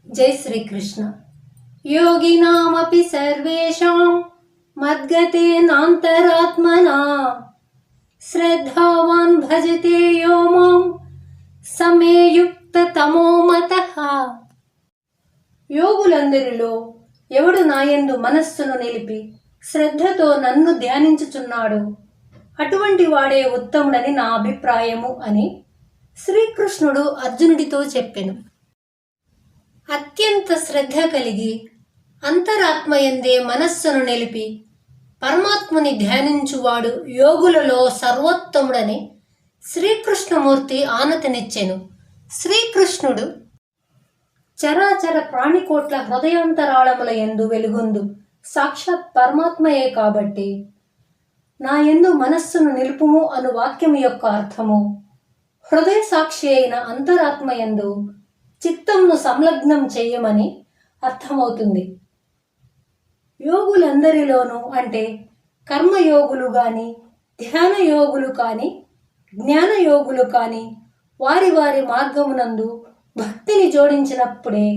జై శ్రీకృష్ణ. యోగినామపి సర్వేషాం మద్గతేనాంతరాత్మనా శ్రద్ధావాన్ భజతే యో మాం సమేయుక్తతమో మతః. యోగులందరిలో ఎవడు నాయందు మనస్సును నిలిపి శ్రద్ధతో నన్ను ధ్యానించుచున్నాడు అటువంటి వాడే ఉత్తముడని నా అభిప్రాయము అని శ్రీకృష్ణుడు అర్జునుడితో చెప్పెను. అత్యంత శ్రద్ధ కలిగి అంతరాత్మయందే మనస్సును నిలిపి పరమాత్ముని ధ్యానించువాడు యోగులలో సర్వోత్తముడని శ్రీకృష్ణమూర్తి ఆనతినిచ్చెను. శ్రీకృష్ణుడు చరాచర ప్రాణికోట్ల హృదయాంతరాళముల యందు వెలుగొందు సాక్షాత్ పరమాత్మయే కాబట్టి నా యందు మనస్సును నిలుపుము అను వాక్యము యొక్క అర్థము హృదయ సాక్షి అయిన అంతరాత్మయందు చిత్తంను సంలగ్నం చేయమని అర్థమవుతుంది. యోగులందరిలోనూ అంటే కర్మయోగులు కానీ ధ్యాన యోగులు కానీ జ్ఞానయోగులు కానీ వారి వారి మార్గమునందు భక్తిని జోడించినప్పుడే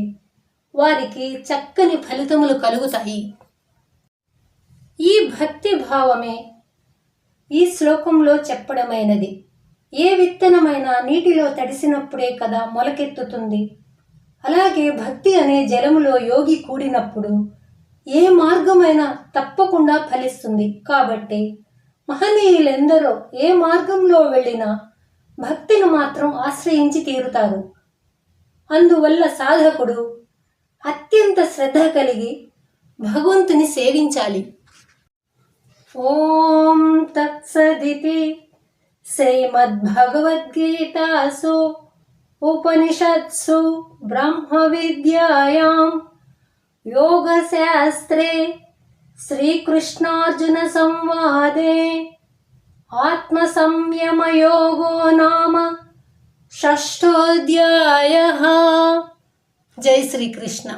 వారికి చక్కని ఫలితములు కలుగుతాయి. ఈ భక్తి భావమే ఈ శ్లోకంలో చెప్పడమైనది. ఏ విత్తనమైనా నీటిలో తడిసినప్పుడే కదా మొలకెత్తుతుంది. అలాగే భక్తి అనే జలములో యోగి కూడినప్పుడు ఏ మార్గమైనా తప్పకుండా ఫలిస్తుంది. కాబట్టి మహనీయులెందరో ఏ మార్గంలో వెళ్ళినా భక్తిని మాత్రం ఆశ్రయించి తీరుతారు. అందువల్ల సాధకుడు అత్యంత శ్రద్ధ కలిగి భగవంతుని సేవించాలి. ఓం తత్సదితి శ్రీమద్భగవద్గీతాసు ఉపనిషత్సు బ్రహ్మ విద్యాయాం యోగశాస్త్రే శ్రీకృష్ణార్జున సంవాదే ఆత్మసంయమయోగో నామ షష్ఠోధ్యాయః. జై శ్రీకృష్ణ.